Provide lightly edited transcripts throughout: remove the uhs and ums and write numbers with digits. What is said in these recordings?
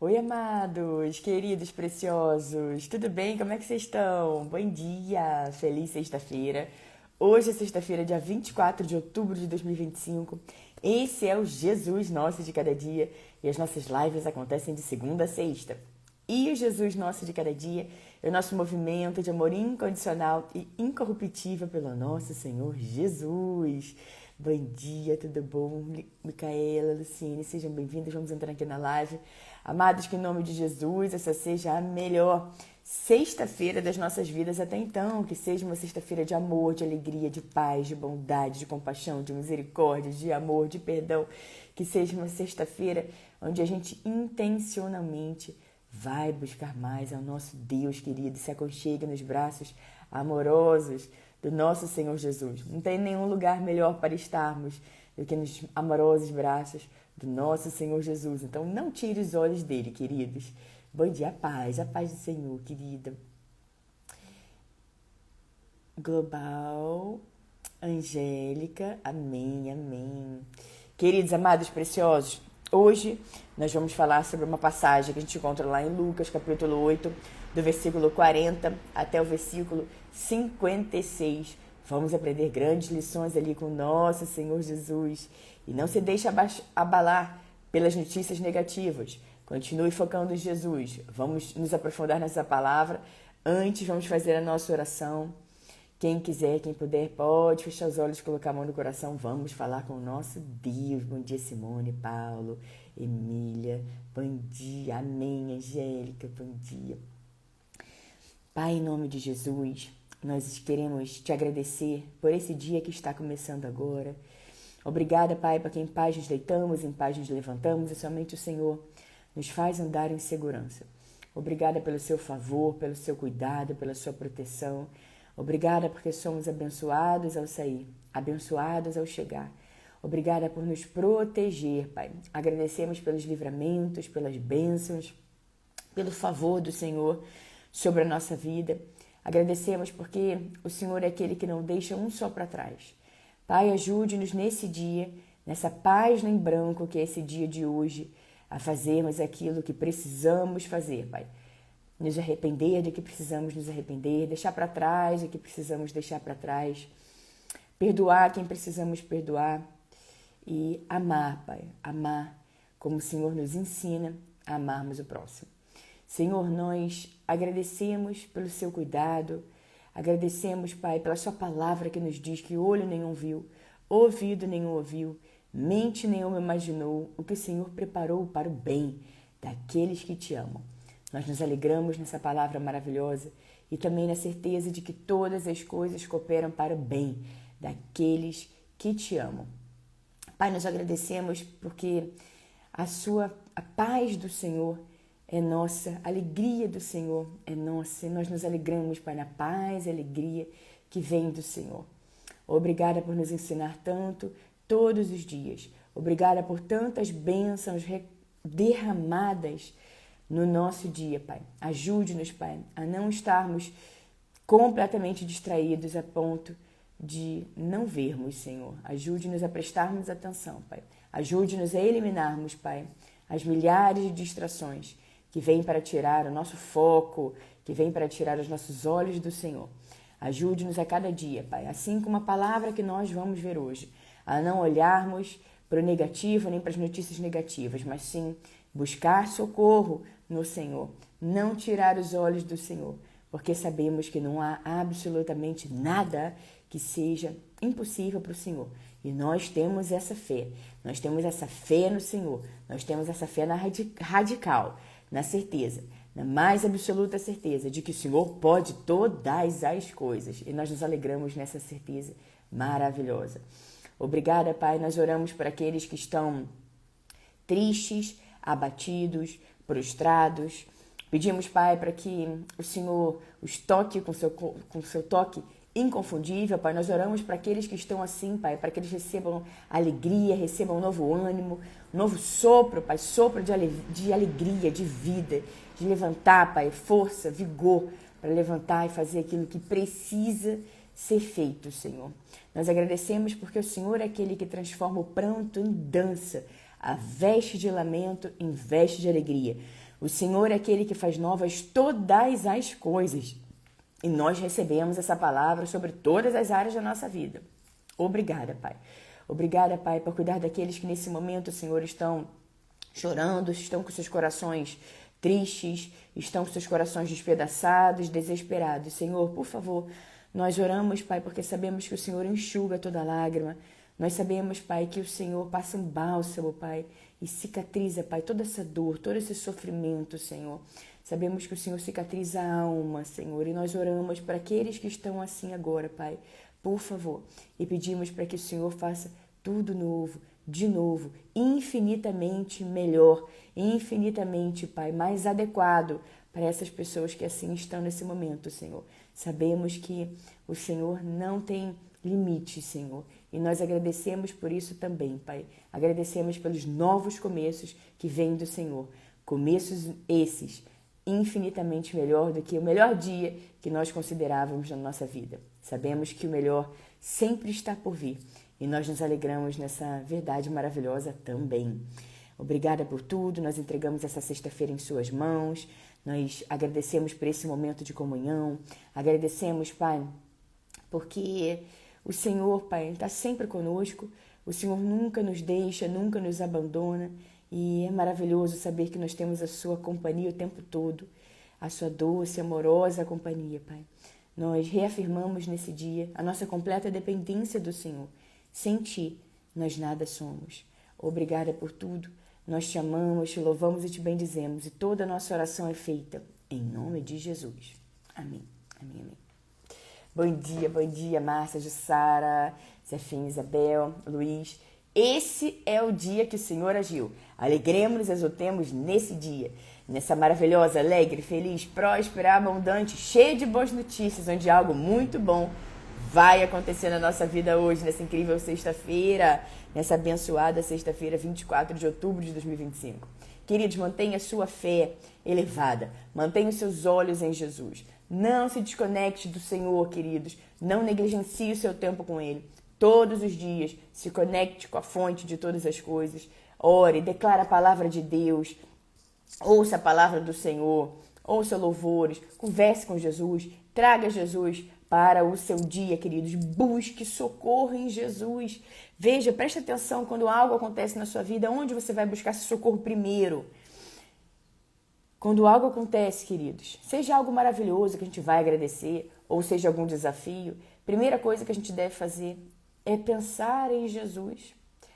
Oi, amados, queridos, preciosos, tudo bem? Como é que vocês estão? Bom dia, feliz sexta-feira. Hoje é sexta-feira, dia 24 de outubro de 2025. Esse é o Jesus Nosso de Cada Dia e as nossas lives acontecem de segunda a sexta. E o Jesus Nosso de Cada Dia é o nosso movimento de amor incondicional e incorruptível pelo nosso Senhor Jesus. Bom dia, tudo bom? Micaela, Luciene, sejam bem-vindos. Vamos entrar aqui na live. Amados, que em nome de Jesus, essa seja a melhor sexta-feira das nossas vidas até então. Que seja uma sexta-feira de amor, de alegria, de paz, de bondade, de compaixão, de misericórdia, de amor, de perdão. Que seja uma sexta-feira onde a gente intencionalmente vai buscar mais ao nosso Deus querido, se aconchega nos braços amorosos do nosso Senhor Jesus. Não tem nenhum lugar melhor para estarmos do que nos amorosos braços do nosso Senhor Jesus. Então não tire os olhos dele, queridos. Bom dia, a paz do Senhor, querida. Global, Angélica, amém, amém. Queridos, amados, preciosos, hoje nós vamos falar sobre uma passagem que a gente encontra lá em Lucas, capítulo 8, do versículo 40 até o versículo 56. Vamos aprender grandes lições ali com o nosso Senhor Jesus. E não se deixe abalar pelas notícias negativas. Continue focando em Jesus. Vamos nos aprofundar nessa palavra. Antes, vamos fazer a nossa oração. Quem quiser, quem puder, pode fechar os olhos e colocar a mão no coração. Vamos falar com o nosso Deus. Bom dia, Simone, Paulo, Emília. Bom dia, amém, Angélica. Bom dia. Pai, em nome de Jesus, nós queremos te agradecer por esse dia que está começando agora. Obrigada, Pai, porque em paz nos deitamos, em paz nos levantamos e somente o Senhor nos faz andar em segurança. Obrigada pelo seu favor, pelo seu cuidado, pela sua proteção. Obrigada porque somos abençoados ao sair, abençoados ao chegar. Obrigada por nos proteger, Pai. Agradecemos pelos livramentos, pelas bênçãos, pelo favor do Senhor sobre a nossa vida. Agradecemos porque o Senhor é aquele que não deixa um só para trás. Pai, ajude-nos nesse dia, nessa página em branco que é esse dia de hoje, a fazermos aquilo que precisamos fazer, Pai. Nos arrepender do que precisamos nos arrepender, deixar para trás o que precisamos deixar para trás, perdoar quem precisamos perdoar e amar, Pai, amar como o Senhor nos ensina a amarmos o próximo. Senhor, nós agradecemos pelo seu cuidado, agradecemos, Pai, pela sua palavra que nos diz que olho nenhum viu, ouvido nenhum ouviu, mente nenhuma imaginou o que o Senhor preparou para o bem daqueles que te amam. Nós nos alegramos nessa palavra maravilhosa e também na certeza de que todas as coisas cooperam para o bem daqueles que te amam. Pai, nós agradecemos porque a paz do Senhor é nossa, a alegria do Senhor é nossa. E nós nos alegramos, Pai, na paz e alegria que vem do Senhor. Obrigada por nos ensinar tanto todos os dias. Obrigada por tantas bênçãos derramadas no nosso dia, Pai. Ajude-nos, Pai, a não estarmos completamente distraídos a ponto de não vermos, Senhor. Ajude-nos a prestarmos atenção, Pai. Ajude-nos a eliminarmos, Pai, as milhares de distrações que vêm para tirar o nosso foco, que vêm para tirar os nossos olhos do Senhor. Ajude-nos a cada dia, Pai, assim como a palavra que nós vamos ver hoje, a não olharmos para o negativo nem para as notícias negativas, mas sim buscar socorro no Senhor, não tirar os olhos do Senhor, porque sabemos que não há absolutamente nada que seja impossível para o Senhor. E nós temos essa fé no Senhor, nós temos essa fé na radical, na certeza, na mais absoluta certeza de que o Senhor pode todas as coisas. E nós nos alegramos nessa certeza maravilhosa. Obrigada, Pai. Nós oramos por aqueles que estão tristes, abatidos, prostrados. Pedimos, Pai, para que o Senhor os toque com seu toque inconfundível, Pai. Nós oramos para aqueles que estão assim, Pai, para que eles recebam alegria, recebam um novo ânimo, um novo sopro, Pai, sopro de alegria, de vida, de levantar, Pai, força, vigor, para levantar e fazer aquilo que precisa ser feito, Senhor. Nós agradecemos porque o Senhor é aquele que transforma o pranto em dança, a veste de lamento em veste de alegria. O Senhor é aquele que faz novas todas as coisas. E nós recebemos essa palavra sobre todas as áreas da nossa vida. Obrigada, Pai. Obrigada, Pai, por cuidar daqueles que nesse momento, Senhor, estão chorando, estão com seus corações tristes, estão com seus corações despedaçados, desesperados. Senhor, por favor, nós oramos, Pai, porque sabemos que o Senhor enxuga toda lágrima. Nós sabemos, Pai, que o Senhor passa um bálsamo, Pai, e cicatriza, Pai, toda essa dor, todo esse sofrimento, Senhor. Sabemos que o Senhor cicatriza a alma, Senhor, e nós oramos para aqueles que estão assim agora, Pai, por favor, e pedimos para que o Senhor faça tudo novo, de novo, infinitamente melhor, infinitamente, Pai, mais adequado para essas pessoas que assim estão nesse momento, Senhor. Sabemos que o Senhor não tem limite, Senhor, e nós agradecemos por isso também, Pai. Agradecemos pelos novos começos que vêm do Senhor, começos esses infinitamente melhor do que o melhor dia que nós considerávamos na nossa vida. Sabemos que o melhor sempre está por vir e nós nos alegramos nessa verdade maravilhosa também. Obrigada por tudo, nós entregamos essa sexta-feira em suas mãos, nós agradecemos por esse momento de comunhão, agradecemos, Pai, porque o Senhor, Pai, está sempre conosco, o Senhor nunca nos deixa, nunca nos abandona. E é maravilhoso saber que nós temos a sua companhia o tempo todo, a sua doce, amorosa companhia, Pai. Nós reafirmamos nesse dia a nossa completa dependência do Senhor. Sem Ti, nós nada somos. Obrigada por tudo. Nós te amamos, te louvamos e te bendizemos. E toda a nossa oração é feita em nome de Jesus. Amém. Amém, amém. Bom dia, Márcia, Jussara, Zefim, Isabel, Luiz. Esse é o dia que o Senhor agiu. Alegremos-nos e exultemos nesse dia, nessa maravilhosa, alegre, feliz, próspera, abundante, cheia de boas notícias, onde algo muito bom vai acontecer na nossa vida hoje, nessa incrível sexta-feira, nessa abençoada sexta-feira, 24 de outubro de 2025. Queridos, mantenha a sua fé elevada, mantenha os seus olhos em Jesus. Não se desconecte do Senhor, queridos, não negligencie o seu tempo com Ele. Todos os dias, se conecte com a fonte de todas as coisas. Ore, declare a palavra de Deus. Ouça a palavra do Senhor. Ouça louvores. Converse com Jesus. Traga Jesus para o seu dia, queridos. Busque socorro em Jesus. Veja, preste atenção quando algo acontece na sua vida. Onde você vai buscar esse socorro primeiro? Quando algo acontece, queridos, seja algo maravilhoso que a gente vai agradecer, ou seja algum desafio, primeira coisa que a gente deve fazer é pensar em Jesus,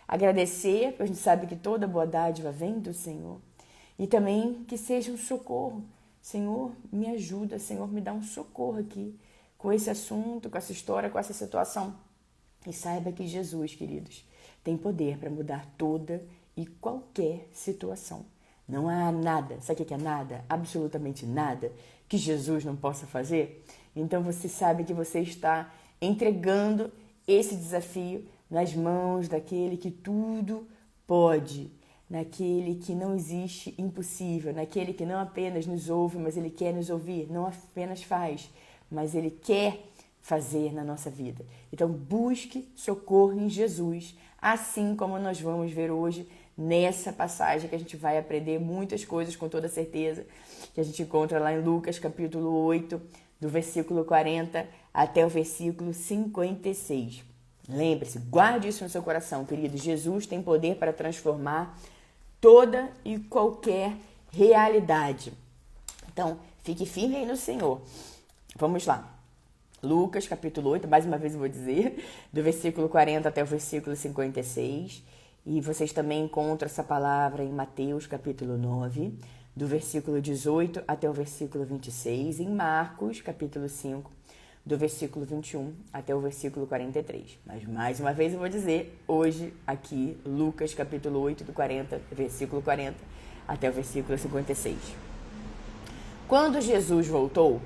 agradecer, porque a gente sabe que toda boa dádiva vem do Senhor, e também que seja um socorro. Senhor, me ajuda, Senhor, me dá um socorro aqui, com esse assunto, com essa história, com essa situação. E saiba que Jesus, queridos, tem poder para mudar toda e qualquer situação. Não há nada, sabe o que é nada? Absolutamente nada que Jesus não possa fazer. Então você sabe que você está entregando esse desafio nas mãos daquele que tudo pode, naquele que não existe impossível, naquele que não apenas nos ouve, mas ele quer nos ouvir, não apenas faz, mas ele quer fazer na nossa vida. Então busque socorro em Jesus, assim como nós vamos ver hoje nessa passagem que a gente vai aprender muitas coisas com toda certeza, que a gente encontra lá em Lucas capítulo 8, do versículo 40 até o versículo 56. Lembre-se, guarde isso no seu coração, querido. Jesus tem poder para transformar toda e qualquer realidade. Então, fique firme aí no Senhor. Vamos lá. Lucas, capítulo 8, mais uma vez eu vou dizer, do versículo 40 até o versículo 56. E vocês também encontram essa palavra em Mateus, capítulo 9, do versículo 18 até o versículo 26. Em Marcos, capítulo 5, do versículo 21 até o versículo 43. Mas, mais uma vez eu vou dizer, hoje, aqui, Lucas, capítulo 8, do 40, versículo 40 até o versículo 56. Quando Jesus voltou,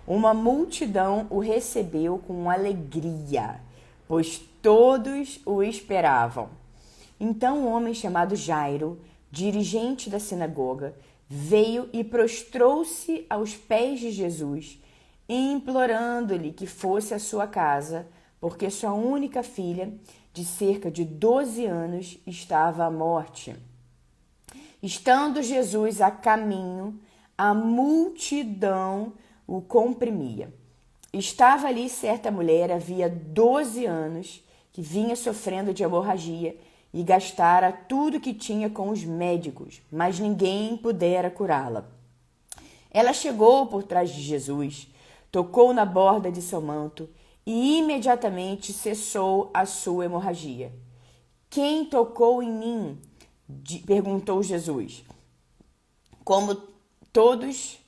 uma multidão o recebeu com alegria, pois todos o esperavam. Então um homem chamado Jairo, dirigente da sinagoga, veio e prostrou-se aos pés de Jesus, implorando-lhe que fosse à sua casa, porque sua única filha de cerca de 12 anos, estava à morte. Estando Jesus a caminho, a multidão o comprimia. Estava ali certa mulher, havia 12 anos, que vinha sofrendo de hemorragia e gastara tudo que tinha com os médicos, mas ninguém pudera curá-la. Ela chegou por trás de Jesus, tocou na borda de seu manto e imediatamente cessou a sua hemorragia. Quem tocou em mim? Perguntou Jesus. Como todos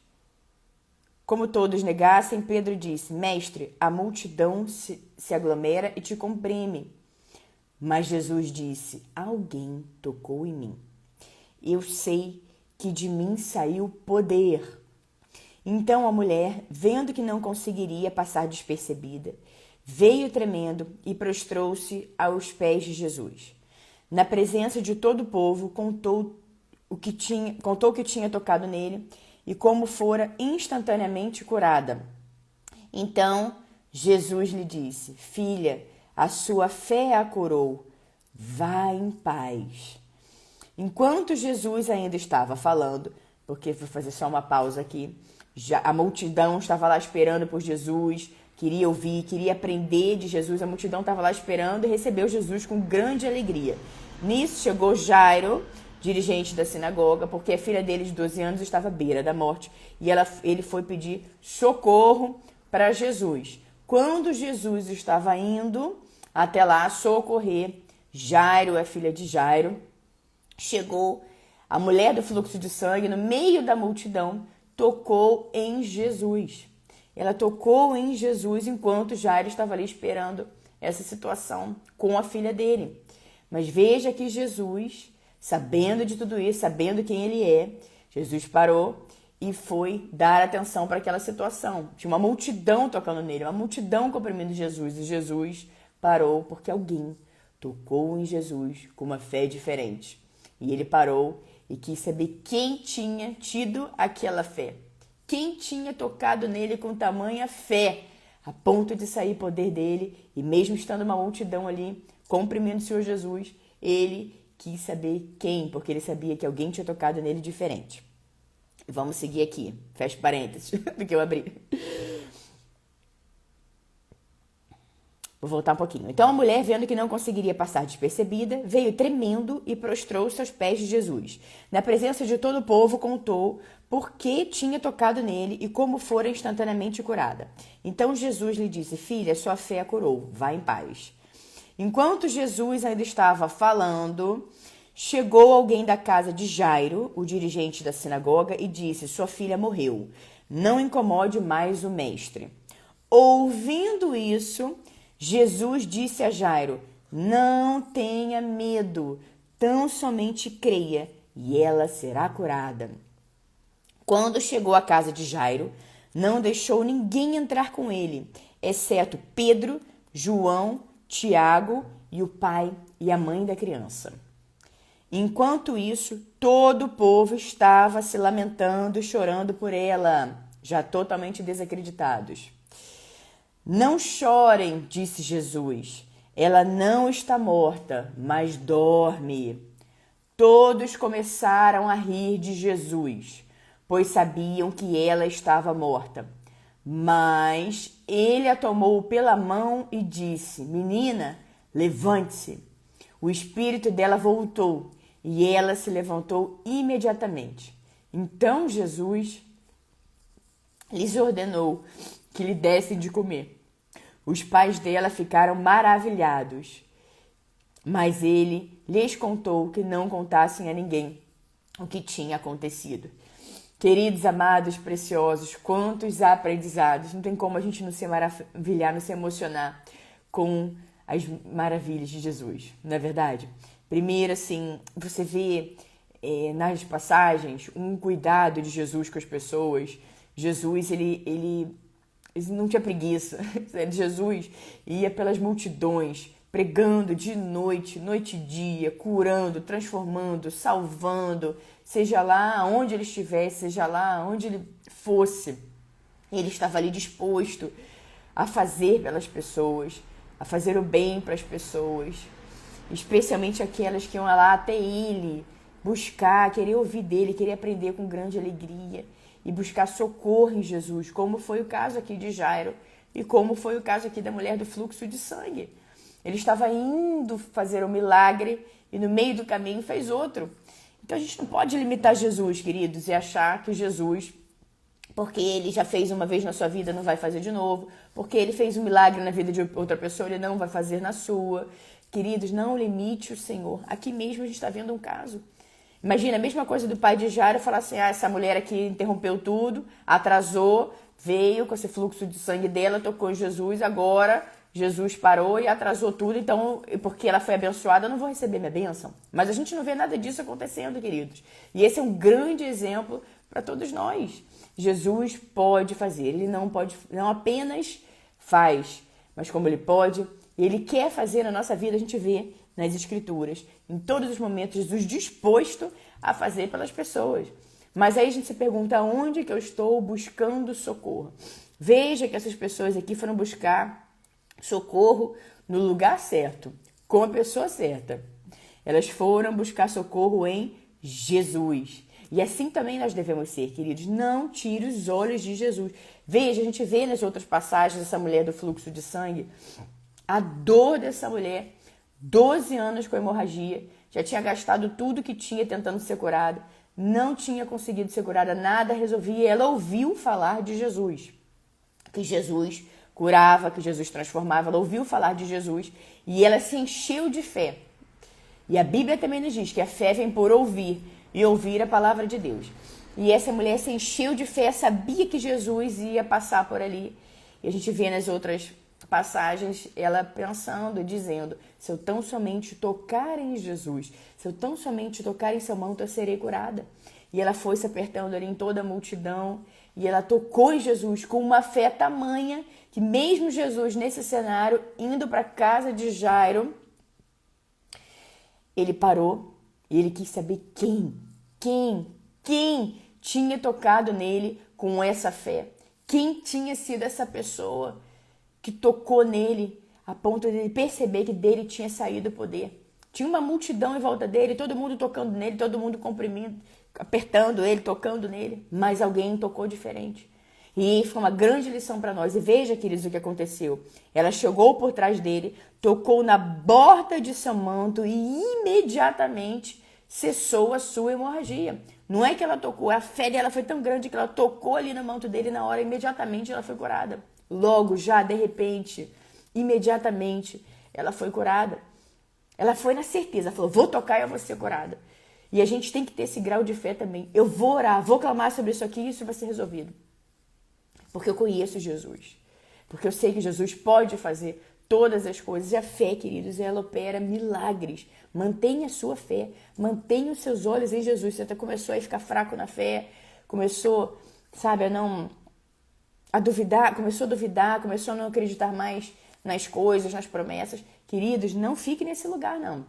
negassem, Pedro disse: Mestre, a multidão se aglomera e te comprime. Mas Jesus disse: Alguém tocou em mim. Eu sei que de mim saiu poder. Então a mulher, vendo que não conseguiria passar despercebida, veio tremendo e prostrou-se aos pés de Jesus. Na presença de todo o povo, contou o que tinha tocado nele e como fora instantaneamente curada. Então Jesus lhe disse: Filha, a sua fé a curou. Vá em paz. Enquanto Jesus ainda estava falando, porque vou fazer só uma pausa aqui, já a multidão estava lá esperando por Jesus, queria ouvir, queria aprender de Jesus. A multidão estava lá esperando e recebeu Jesus com grande alegria. Nisso chegou Jairo, dirigente da sinagoga, porque a filha dele de 12 anos estava à beira da morte e ele foi pedir socorro para Jesus. Quando Jesus estava indo até lá socorrer Jairo, a filha de Jairo, chegou a mulher do fluxo de sangue no meio da multidão, tocou em Jesus. Ela tocou em Jesus enquanto Jairo estava ali esperando essa situação com a filha dele. Mas veja que Jesus, sabendo de tudo isso, sabendo quem ele é, Jesus parou e foi dar atenção para aquela situação. Tinha uma multidão tocando nele, uma multidão comprimindo Jesus. E Jesus parou porque alguém tocou em Jesus com uma fé diferente. E ele parou e quis saber quem tinha tido aquela fé. Quem tinha tocado nele com tamanha fé, a ponto de sair poder dele, e mesmo estando uma multidão ali, comprimindo o Senhor Jesus, ele quis saber quem, porque ele sabia que alguém tinha tocado nele diferente. Vamos seguir aqui, fecha parênteses, do que eu abri. Vou voltar um pouquinho. Então a mulher, vendo que não conseguiria passar despercebida, veio tremendo e prostrou-se aos pés de Jesus. Na presença de todo o povo, contou por que tinha tocado nele e como fora instantaneamente curada. Então Jesus lhe disse: Filha, sua fé a curou, vá em paz. Enquanto Jesus ainda estava falando, chegou alguém da casa de Jairo, o dirigente da sinagoga, e disse: Sua filha morreu, não incomode mais o mestre. Ouvindo isso, Jesus disse a Jairo: Não tenha medo, tão somente creia, e ela será curada. Quando chegou à casa de Jairo, não deixou ninguém entrar com ele, exceto Pedro, João, Tiago e o pai e a mãe da criança. Enquanto isso, todo o povo estava se lamentando e chorando por ela, já totalmente desacreditados. Não chorem, disse Jesus. Ela não está morta, mas dorme. Todos começaram a rir de Jesus, pois sabiam que ela estava morta. Mas ele a tomou pela mão e disse: Menina, levante-se. O espírito dela voltou e ela se levantou imediatamente. Então Jesus lhes ordenou que lhe dessem de comer. Os pais dela ficaram maravilhados, mas ele lhes contou que não contassem a ninguém o que tinha acontecido. Queridos, amados, preciosos, quantos aprendizados. Não tem como a gente não se maravilhar, não se emocionar com as maravilhas de Jesus, não é verdade? Primeiro, assim, você vê nas passagens um cuidado de Jesus com as pessoas. Jesus, ele não tinha preguiça. Jesus ia pelas multidões, pregando de noite, noite e dia, curando, transformando, salvando, seja lá onde ele estivesse, seja lá onde ele fosse. Ele estava ali disposto a fazer pelas pessoas, a fazer o bem para as pessoas, especialmente aquelas que iam lá até ele, buscar, querer ouvir dele, querer aprender com grande alegria e buscar socorro em Jesus, como foi o caso aqui de Jairo e como foi o caso aqui da mulher do fluxo de sangue. Ele estava indo fazer um milagre e no meio do caminho fez outro. Então a gente não pode limitar Jesus, queridos, e achar que Jesus, porque ele já fez uma vez na sua vida, não vai fazer de novo, porque ele fez um milagre na vida de outra pessoa, ele não vai fazer na sua. Queridos, não limite o Senhor. Aqui mesmo a gente está vendo um caso. Imagina a mesma coisa do pai de Jairo falar assim, essa mulher aqui interrompeu tudo, atrasou, veio com esse fluxo de sangue dela, tocou em Jesus, agora Jesus parou e atrasou tudo, então, porque ela foi abençoada, eu não vou receber minha bênção. Mas a gente não vê nada disso acontecendo, queridos. E esse é um grande exemplo para todos nós. Jesus pode fazer, ele não apenas faz, mas como ele pode, ele quer fazer na nossa vida, a gente vê nas Escrituras, em todos os momentos, Jesus disposto a fazer pelas pessoas. Mas aí a gente se pergunta, onde que eu estou buscando socorro? Veja que essas pessoas aqui foram buscar socorro no lugar certo, com a pessoa certa. Elas foram buscar socorro em Jesus. E assim também nós devemos ser, queridos. Não tire os olhos de Jesus. Veja, a gente vê nas outras passagens essa mulher do fluxo de sangue, a dor dessa mulher, 12 anos com hemorragia, já tinha gastado tudo que tinha tentando ser curada, não tinha conseguido ser curada, nada resolvia. Ela ouviu falar de Jesus, que Jesus curava, que Jesus transformava. Ela ouviu falar de Jesus e ela se encheu de fé. E a Bíblia também nos diz que a fé vem por ouvir e ouvir a palavra de Deus. E essa mulher se encheu de fé, sabia que Jesus ia passar por ali. E a gente vê nas outras passagens ela pensando e dizendo, se eu tão somente tocar em Jesus, se eu tão somente tocar em seu manto, eu serei curada. E ela foi se apertando ali em toda a multidão e ela tocou em Jesus com uma fé tamanha que mesmo Jesus nesse cenário, indo para a casa de Jairo, ele parou e ele quis saber quem tinha tocado nele com essa fé. Quem tinha sido essa pessoa que tocou nele a ponto de ele perceber que dele tinha saído o poder. Tinha uma multidão em volta dele, todo mundo tocando nele, todo mundo comprimindo, apertando ele, tocando nele, mas alguém tocou diferente. E foi uma grande lição para nós. E veja, queridos, o que aconteceu. Ela chegou por trás dele, tocou na borda de seu manto e imediatamente cessou a sua hemorragia. Não é que ela tocou, a fé dela foi tão grande que ela tocou ali no manto dele e na hora, imediatamente ela foi curada. Logo, já, de repente, imediatamente, ela foi curada. Ela foi na certeza, falou, vou tocar e eu vou ser curada. E a gente tem que ter esse grau de fé também. Eu vou orar, vou clamar sobre isso aqui e isso vai ser resolvido. Porque eu conheço Jesus. Porque eu sei que Jesus pode fazer todas as coisas. E a fé, queridos, ela opera milagres. Mantenha a sua fé. Mantenha os seus olhos em Jesus. Você até começou a ficar fraco na fé. Começou, sabe, a duvidar. Começou a não acreditar mais nas coisas, nas promessas. Queridos, não fique nesse lugar, não.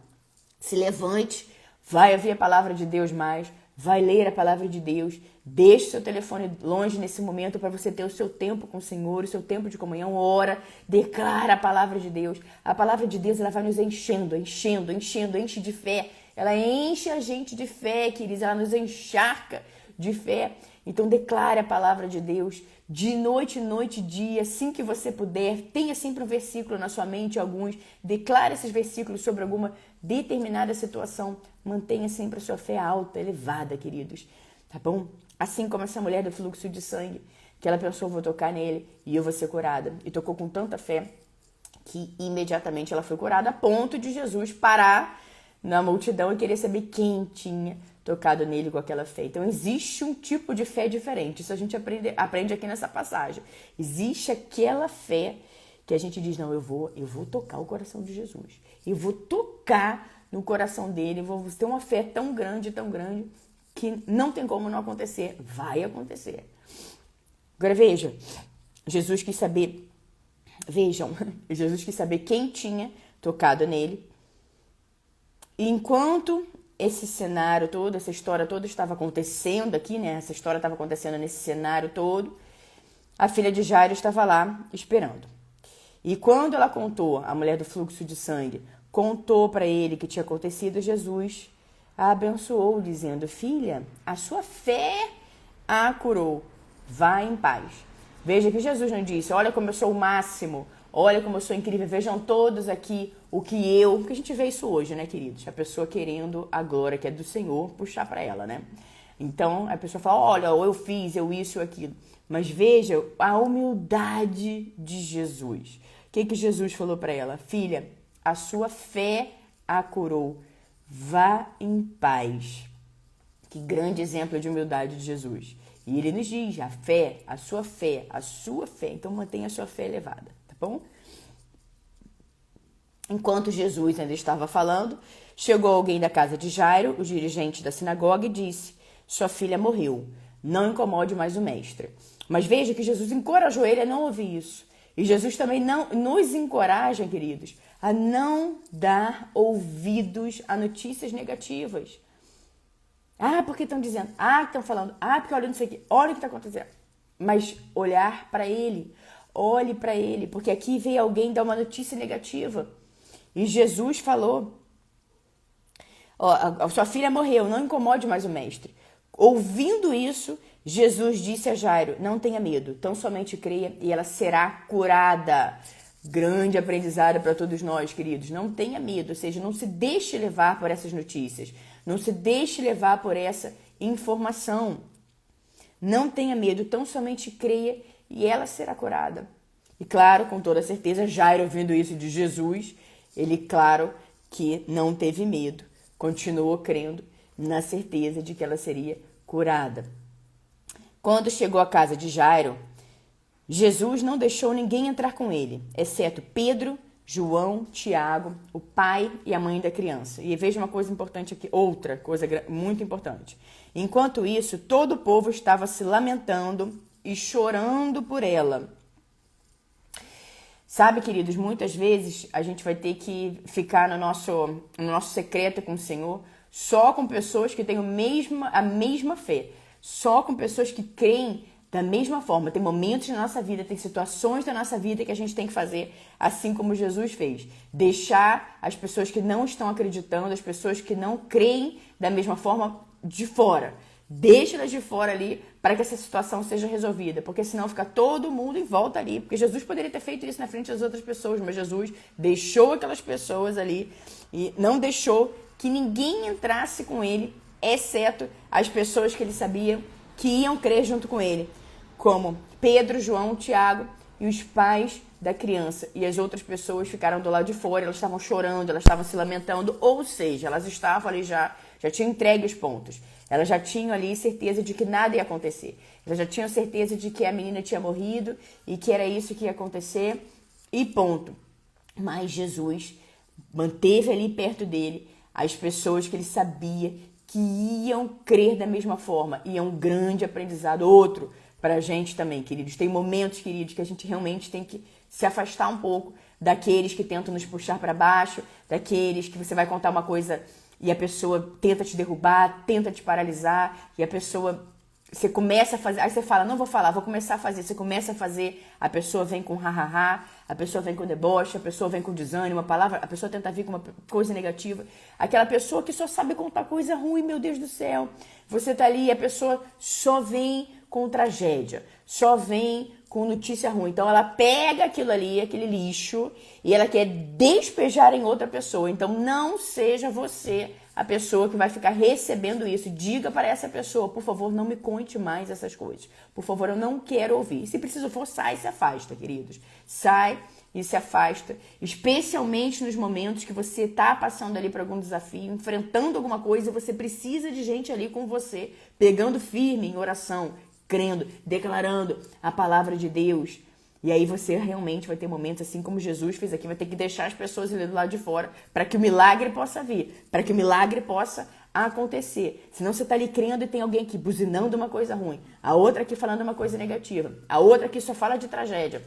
Se levante, vai ouvir a palavra de Deus mais. Vai ler a palavra de Deus, deixe seu telefone longe nesse momento para você ter o seu tempo com o Senhor, o seu tempo de comunhão, ora, declara a palavra de Deus. A palavra de Deus, ela vai nos enchendo, enche de fé. Ela enche a gente de fé, queridos, ela nos encharca de fé. Então declare a palavra de Deus de noite, dia, assim que você puder. Tenha sempre um versículo na sua mente, alguns. Declare esses versículos sobre alguma determinada situação. Mantenha sempre a sua fé alta, elevada, queridos. Tá bom? Assim como essa mulher do fluxo de sangue, que ela pensou, vou tocar nele e eu vou ser curada. E tocou com tanta fé que imediatamente ela foi curada, a ponto de Jesus parar na multidão e querer saber quem tinha tocado nele com aquela fé. Então, existe um tipo de fé diferente. Isso a gente aprende aqui nessa passagem. Existe aquela fé que a gente diz, não, eu vou tocar o coração de Jesus. Eu vou tocar no coração dele, eu vou ter uma fé tão grande, que não tem como não acontecer. Vai acontecer. Agora, veja, Jesus quis saber quem tinha tocado nele. E enquanto esse cenário todo, essa história toda estava acontecendo aqui, né? Essa história estava acontecendo nesse cenário todo. A filha de Jairo estava lá esperando. E quando ela contou, a mulher do fluxo de sangue, contou para ele o que tinha acontecido, Jesus a abençoou, dizendo: filha, a sua fé a curou. Vá em paz. Veja que Jesus não disse: olha como eu sou o máximo, olha como eu sou incrível, vejam todos aqui o que eu... Porque a gente vê isso hoje, né, queridos? A pessoa querendo a glória que é do Senhor puxar para ela, né? Então, a pessoa fala: olha, eu fiz, eu isso, eu aquilo. Mas veja a humildade de Jesus. O que Jesus falou para ela? Filha, a sua fé a curou. Vá em paz. Que grande exemplo de humildade de Jesus. E ele nos diz: a fé, a sua fé, a sua fé. Então mantenha a sua fé elevada, tá bom? Enquanto Jesus ainda estava falando, chegou alguém da casa de Jairo, o dirigente da sinagoga, e disse: sua filha morreu, não incomode mais o mestre. Mas veja que Jesus encorajou ele a não ouvir isso. E Jesus também não nos encoraja, queridos, a não dar ouvidos a notícias negativas. Ah, porque estão dizendo, estão falando, porque olha, não sei o que, olha o que está acontecendo. Mas olhar para ele, olhe para ele, porque aqui veio alguém dar uma notícia negativa. E Jesus falou: a sua filha morreu, não incomode mais o mestre. Ouvindo isso, Jesus disse a Jairo: não tenha medo, tão somente creia e ela será curada. Grande aprendizado para todos nós, queridos. Não tenha medo, ou seja, não se deixe levar por essas notícias. Não se deixe levar por essa informação. Não tenha medo, tão somente creia e ela será curada. E claro, com toda certeza, Jairo, ouvindo isso de Jesus, ele, claro, que não teve medo. Continuou crendo na certeza de que ela seria curada. Quando chegou à casa de Jairo, Jesus não deixou ninguém entrar com ele, exceto Pedro, João, Tiago, o pai e a mãe da criança. E veja uma coisa importante aqui, outra coisa muito importante. Enquanto isso, todo o povo estava se lamentando e chorando por ela. Sabe, queridos, muitas vezes a gente vai ter que ficar no nosso secreto com o Senhor só com pessoas que têm a mesma fé, só com pessoas que creem da mesma forma. Tem momentos na nossa vida, tem situações da nossa vida que a gente tem que fazer assim como Jesus fez. Deixar as pessoas que não estão acreditando, as pessoas que não creem da mesma forma de fora. Deixa elas de fora ali para que essa situação seja resolvida, porque senão fica todo mundo em volta ali, porque Jesus poderia ter feito isso na frente das outras pessoas, mas Jesus deixou aquelas pessoas ali e não deixou que ninguém entrasse com ele, exceto as pessoas que ele sabia que iam crer junto com ele, como Pedro, João, Tiago e os pais da criança. E as outras pessoas ficaram do lado de fora, elas estavam chorando, elas estavam se lamentando, ou seja, elas estavam ali já tinham entregue os pontos. Elas já tinham ali certeza de que nada ia acontecer. Elas já tinham certeza de que a menina tinha morrido e que era isso que ia acontecer e ponto. Mas Jesus manteve ali perto dele as pessoas que ele sabia que iam crer da mesma forma. E é um grande aprendizado, outro para a gente também, queridos. Tem momentos, queridos, que a gente realmente tem que se afastar um pouco daqueles que tentam nos puxar para baixo, daqueles que você vai contar uma coisa e a pessoa tenta te derrubar, tenta te paralisar, e a pessoa, você começa a fazer, aí você fala, não vou falar, vou começar a fazer, você começa a fazer, a pessoa vem com ha-ha-ha, a pessoa vem com deboche, a pessoa vem com desânimo, a pessoa tenta vir com uma coisa negativa, aquela pessoa que só sabe contar coisa ruim, meu Deus do céu, você tá ali e a pessoa só vem com tragédia, só vem com notícia ruim. Então ela pega aquilo ali, aquele lixo, e ela quer despejar em outra pessoa. Então não seja você a pessoa que vai ficar recebendo isso. Diga para essa pessoa, por favor, não me conte mais essas coisas. Por favor, eu não quero ouvir. Se preciso for, sai e se afasta, queridos. Sai e se afasta, especialmente nos momentos que você está passando ali por algum desafio, enfrentando alguma coisa, e você precisa de gente ali com você, pegando firme em oração, crendo, declarando a palavra de Deus. E aí você realmente vai ter momentos assim como Jesus fez aqui, vai ter que deixar as pessoas ali do lado de fora para que o milagre possa vir, para que o milagre possa acontecer. Senão você está ali crendo e tem alguém aqui buzinando uma coisa ruim, a outra aqui falando uma coisa negativa, a outra aqui só fala de tragédia.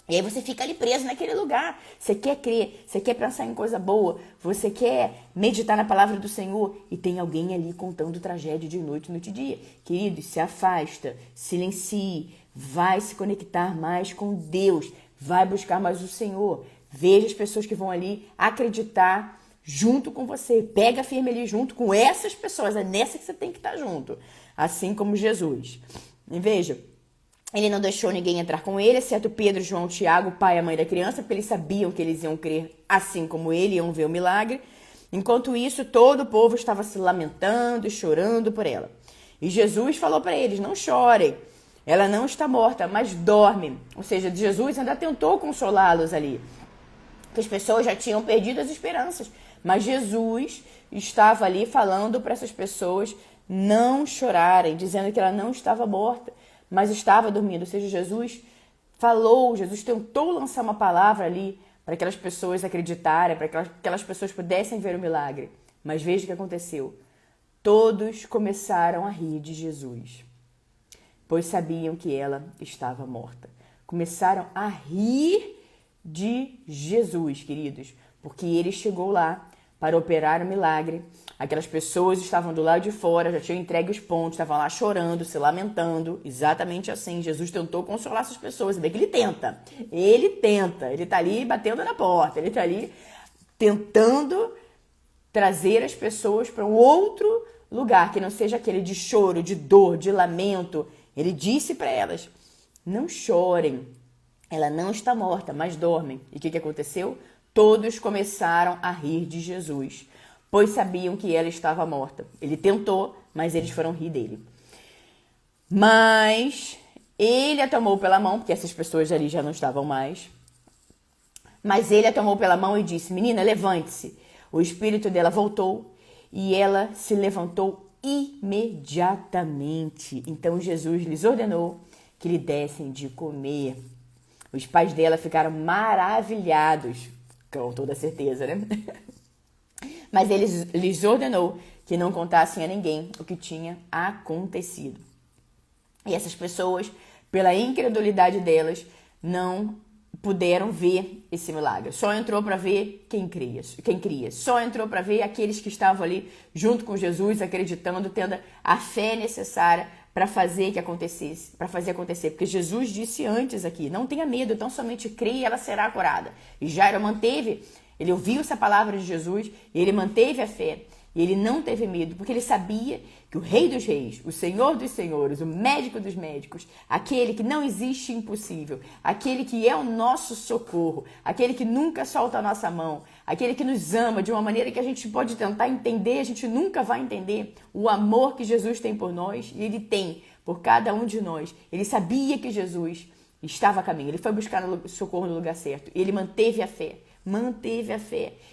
E aí você fica ali preso naquele lugar. Você quer crer, você quer pensar em coisa boa, você quer meditar na palavra do Senhor e tem alguém ali contando tragédia de noite e dia. Querido, se afasta, silencie, vai se conectar mais com Deus. vai buscar mais o Senhor. Veja as pessoas que vão ali acreditar junto com você. Pega firme ali junto com essas pessoas. É nessa que você tem que estar junto. Assim como Jesus. E veja, ele não deixou ninguém entrar com ele, exceto Pedro, João, Tiago, o pai e a mãe da criança, porque eles sabiam que eles iam crer assim como ele, iam ver o milagre. Enquanto isso, todo o povo estava se lamentando e chorando por ela. E Jesus falou para eles, não chorem, ela não está morta, mas dorme. Ou seja, Jesus ainda tentou consolá-los ali, porque as pessoas já tinham perdido as esperanças. Mas Jesus estava ali falando para essas pessoas não chorarem, dizendo que ela não estava morta, mas estava dormindo. Ou seja, Jesus falou, Jesus tentou lançar uma palavra ali para aquelas pessoas acreditarem, para que aquelas pessoas pudessem ver o milagre. Mas veja o que aconteceu. Todos começaram a rir de Jesus, pois sabiam que ela estava morta. Começaram a rir de Jesus, queridos, porque ele chegou lá para operar o milagre. Aquelas pessoas estavam do lado de fora, já tinham entregue os pontos, estavam lá chorando, se lamentando, exatamente assim. Jesus tentou consolar essas pessoas, bem que ele tenta, ele tá ali batendo na porta, ele tá ali tentando trazer as pessoas para um outro lugar, que não seja aquele de choro, de dor, de lamento. Ele disse para elas, não chorem, ela não está morta, mas dormem. E o que aconteceu? Todos começaram a rir de Jesus, pois sabiam que ela estava morta. Ele tentou, mas eles foram rir dele. Mas ele a tomou pela mão, porque essas pessoas ali já não estavam mais. Mas ele a tomou pela mão e disse, menina, levante-se. O espírito dela voltou e ela se levantou imediatamente. Então Jesus lhes ordenou que lhe dessem de comer. Os pais dela ficaram maravilhados, com toda certeza, né? Mas ele lhes ordenou que não contassem a ninguém o que tinha acontecido. E essas pessoas, pela incredulidade delas, não puderam ver esse milagre. Só entrou para ver quem cria. Só entrou para ver aqueles que estavam ali junto com Jesus, acreditando, tendo a fé necessária para fazer que acontecesse, para fazer acontecer. Porque Jesus disse antes aqui, não tenha medo, então somente creia e ela será curada. E Jairo manteve, ele ouviu essa palavra de Jesus e ele manteve a fé. E ele não teve medo, porque ele sabia que o Rei dos Reis, o Senhor dos Senhores, o Médico dos Médicos, aquele que não existe impossível, aquele que é o nosso socorro, aquele que nunca solta a nossa mão, aquele que nos ama de uma maneira que a gente pode tentar entender, a gente nunca vai entender o amor que Jesus tem por nós, e ele tem por cada um de nós. Ele sabia que Jesus estava a caminho, ele foi buscar socorro no lugar certo, e ele manteve a fé.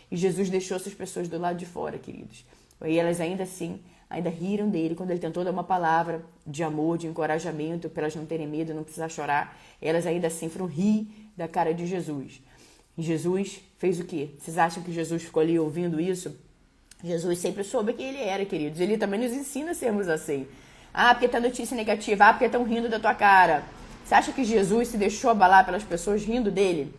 E Jesus deixou essas pessoas do lado de fora, queridos. E elas ainda assim, ainda riram dele quando ele tentou dar uma palavra de amor, de encorajamento, para elas não terem medo, não precisar chorar. Elas ainda assim foram rir da cara de Jesus. E Jesus fez o quê? Vocês acham que Jesus ficou ali ouvindo isso? Jesus sempre soube quem ele era, queridos. Ele também nos ensina a sermos assim. Ah, porque tá notícia negativa. Ah, porque estão rindo da tua cara. Você acha que Jesus se deixou abalar pelas pessoas rindo dele?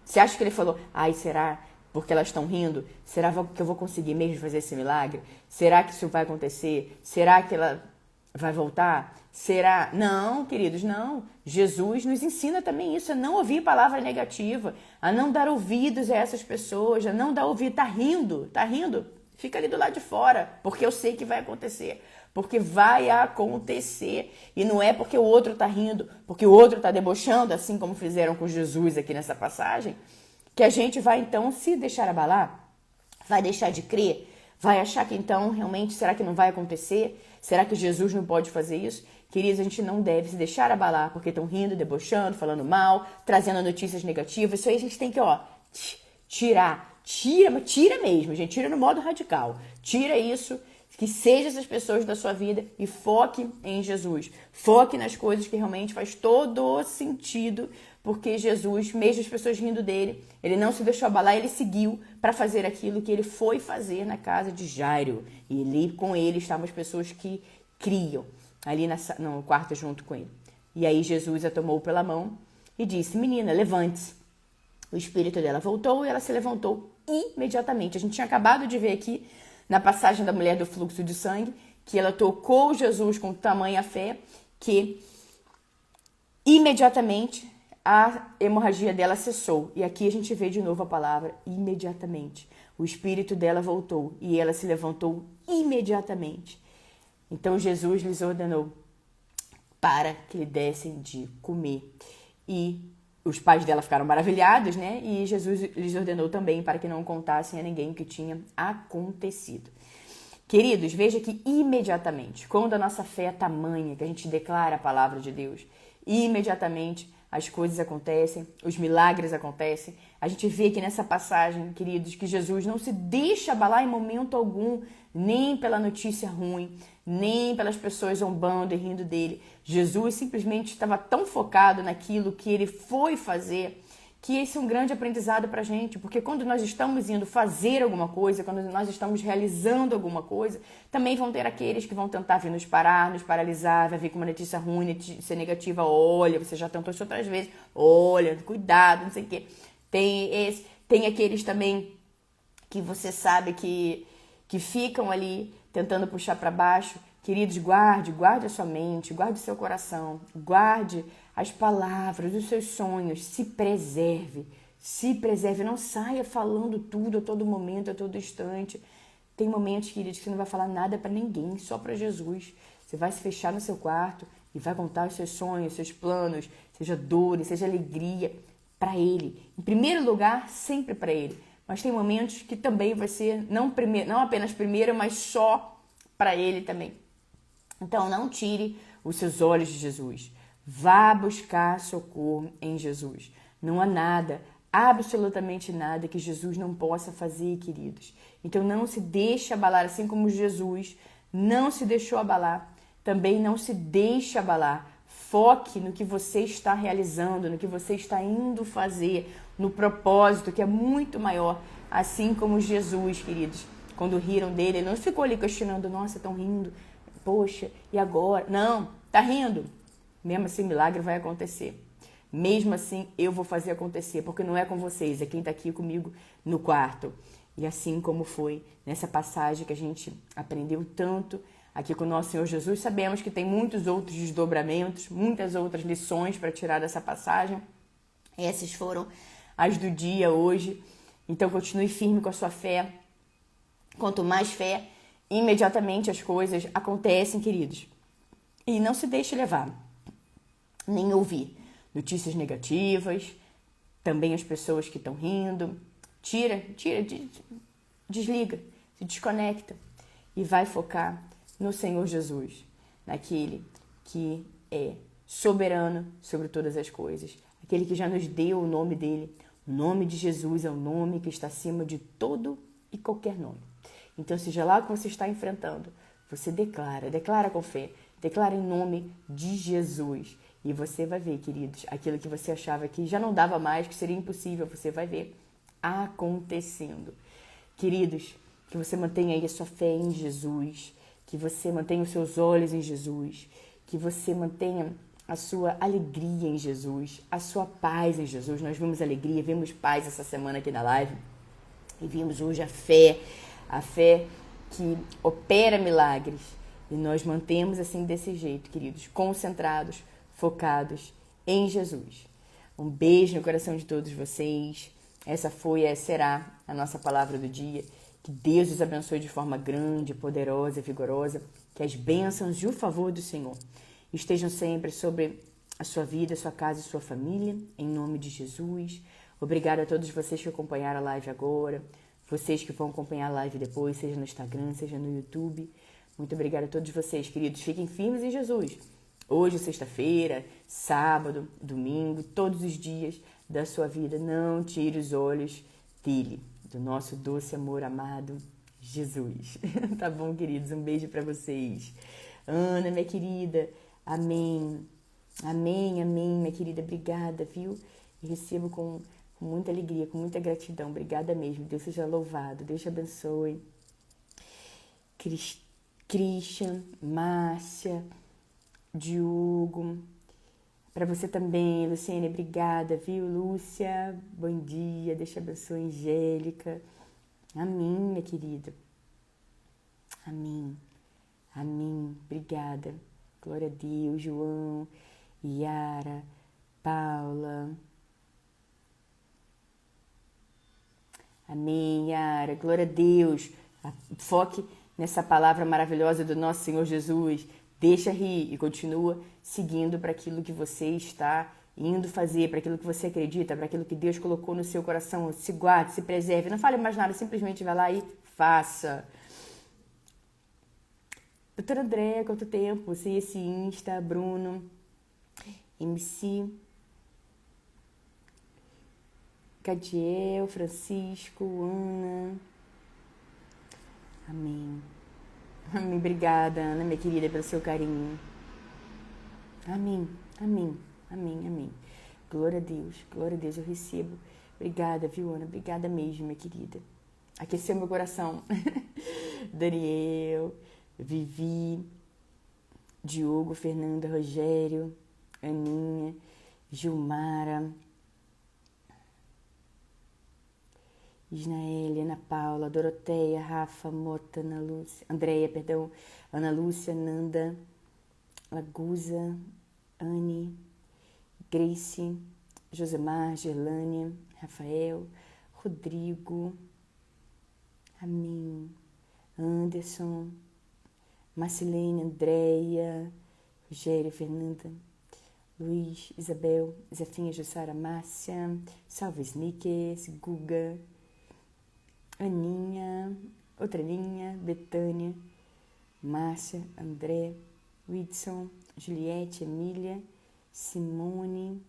Você acha que ele falou, ai, será porque elas estão rindo? Será que eu vou conseguir mesmo fazer esse milagre? Será que isso vai acontecer? Será que ela vai voltar? Será? Não, queridos, não. Jesus nos ensina também isso, a não ouvir palavra negativa, a não dar ouvidos a essas pessoas, a não dar ouvido. Tá rindo? Fica ali do lado de fora, porque eu sei que vai acontecer. Porque vai acontecer. E não é porque o outro tá rindo, porque o outro tá debochando, assim como fizeram com Jesus aqui nessa passagem, que a gente vai então se deixar abalar, vai deixar de crer, vai achar que então realmente, será que não vai acontecer? Será que Jesus não pode fazer isso? Queridos, a gente não deve se deixar abalar, porque estão rindo, debochando, falando mal, trazendo notícias negativas. Isso aí a gente tem que, tira mesmo, gente, tira no modo radical. Tira isso, que seja essas pessoas da sua vida e foque em Jesus. Foque nas coisas que realmente faz todo sentido, porque Jesus, mesmo as pessoas rindo dele, ele não se deixou abalar, ele seguiu para fazer aquilo que ele foi fazer na casa de Jairo. E com ele estavam as pessoas que criam, ali no quarto junto com ele. E aí Jesus a tomou pela mão e disse, menina, levante-se. O espírito dela voltou e ela se levantou imediatamente. A gente tinha acabado de ver aqui, na passagem da mulher do fluxo de sangue, que ela tocou Jesus com tamanha fé, que imediatamente a hemorragia dela cessou. E aqui a gente vê de novo a palavra imediatamente. O espírito dela voltou e ela se levantou imediatamente. Então Jesus lhes ordenou para que lhe dessem de comer. E os pais dela ficaram maravilhados, né? E Jesus lhes ordenou também para que não contassem a ninguém o que tinha acontecido. Queridos, veja que imediatamente, quando a nossa fé é tamanha, que a gente declara a palavra de Deus, imediatamente as coisas acontecem, os milagres acontecem. A gente vê aqui nessa passagem, queridos, que Jesus não se deixa abalar em momento algum, nem pela notícia ruim, nem pelas pessoas zombando e rindo dele. Jesus simplesmente estava tão focado naquilo que ele foi fazer, que esse é um grande aprendizado para a gente, porque quando nós estamos indo fazer alguma coisa, quando nós estamos realizando alguma coisa, também vão ter aqueles que vão tentar vir nos parar, nos paralisar, vai vir com uma notícia ruim, notícia negativa, olha, você já tentou isso outras vezes, olha, cuidado, não sei o quê. Tem aqueles também que você sabe que ficam ali tentando puxar para baixo. Queridos, guarde a sua mente, guarde o seu coração, guarde as palavras, os seus sonhos, se preserve, não saia falando tudo a todo momento, a todo instante. Tem momentos, queridos, que você não vai falar nada para ninguém, só para Jesus. Você vai se fechar no seu quarto e vai contar os seus sonhos, seus planos, seja dores, seja alegria, para Ele. Em primeiro lugar, sempre para Ele. Mas tem momentos que também vai ser não apenas primeiro, mas só para Ele também. Então, não tire os seus olhos de Jesus. Vá buscar socorro em Jesus. Não há nada, absolutamente nada que Jesus não possa fazer, queridos. Então, não se deixe abalar, assim como Jesus não se deixou abalar. Também não se deixe abalar. Foque no que você está realizando, no que você está indo fazer, no propósito que é muito maior. Assim como Jesus, queridos, quando riram dele, ele não ficou ali questionando, nossa, estão rindo, poxa, e agora? Não, tá rindo. Mesmo assim, milagre vai acontecer. Mesmo assim, eu vou fazer acontecer, porque não é com vocês, é quem está aqui comigo no quarto. E assim como foi nessa passagem que a gente aprendeu tanto aqui com o nosso Senhor Jesus, sabemos que tem muitos outros desdobramentos, muitas outras lições para tirar dessa passagem. Essas foram as do dia hoje. Então, continue firme com a sua fé. Quanto mais fé, imediatamente as coisas acontecem, queridos. E não se deixe levar, nem ouvir notícias negativas, também as pessoas que estão rindo. Desliga, se desconecta e vai focar no Senhor Jesus, naquele que é soberano sobre todas as coisas, aquele que já nos deu o nome dele. O nome de Jesus é o nome que está acima de todo e qualquer nome. Então, seja lá o que você está enfrentando, você declara com fé, declara em nome de Jesus. E você vai ver, queridos, aquilo que você achava que já não dava mais, que seria impossível, você vai ver acontecendo. Queridos, que você mantenha aí a sua fé em Jesus, que você mantenha os seus olhos em Jesus, que você mantenha a sua alegria em Jesus, a sua paz em Jesus. Nós vimos alegria, vimos paz essa semana aqui na live e vimos hoje a fé que opera milagres. E nós mantemos assim desse jeito, queridos, concentrados, focados em Jesus. Um beijo no coração de todos vocês. Essa será a nossa palavra do dia. Que Deus os abençoe de forma grande, poderosa e vigorosa. Que as bênçãos e o favor do Senhor estejam sempre sobre a sua vida, a sua casa e a sua família, em nome de Jesus. Obrigada a todos vocês que acompanharam a live agora, vocês que vão acompanhar a live depois, seja no Instagram, seja no YouTube. Muito obrigada a todos vocês, queridos. Fiquem firmes em Jesus. Hoje, sexta-feira, sábado, domingo, todos os dias da sua vida, não tire os olhos dele, do nosso doce amor amado Jesus. Tá bom, queridos? Um beijo pra vocês. Ana, minha querida, amém. Amém, amém, minha querida. Obrigada, viu? E recebo com muita alegria, com muita gratidão. Obrigada mesmo. Deus seja louvado. Deus te abençoe. Christian, Márcia, Diogo, para você também, Luciene, obrigada, viu? Lúcia, bom dia, Deus te abençoe, Angélica, amém, minha querida, amém, amém, obrigada, glória a Deus, João, Yara, Paula. Amém, Yara. Glória a Deus. Foque nessa palavra maravilhosa do nosso Senhor Jesus. Deixa rir e continua seguindo para aquilo que você está indo fazer, para aquilo que você acredita, para aquilo que Deus colocou no seu coração. Se guarde, se preserve. Não fale mais nada, simplesmente vai lá e faça. Doutora André, quanto tempo? Sei esse Insta, Bruno, MC, Cadiel, Francisco, Ana. Amém. Amém. Obrigada, Ana, minha querida, pelo seu carinho. Amém. Amém. Amém. Amém. Glória a Deus, eu recebo. Obrigada, viu, Ana? Obrigada mesmo, minha querida. Aqueceu meu coração. Daniel, Vivi, Diogo, Fernanda, Rogério, Aninha, Gilmara, Isnaele, Ana Paula, Doroteia, Rafa, Mota, Ana Lúcia, Andréia, perdão, Ana Lúcia, Nanda, Lagusa, Anne, Grace, Josemar, Gerlânia, Rafael, Rodrigo, Amém, Anderson, Marcelene, Andréia, Rogério, Fernanda, Luiz, Isabel, Zefinha, Jussara, Márcia, Salve Sneakers, Guga, Aninha, outra Aninha, Betânia, Márcia, André, Whitson, Juliette, Emília, Simone.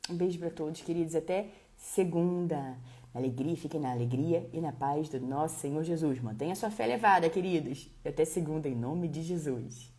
Um beijo para todos, queridos. Até segunda. Na alegria, fiquem na alegria e na paz do nosso Senhor Jesus. Mantenha a sua fé elevada, queridos. E até segunda, em nome de Jesus.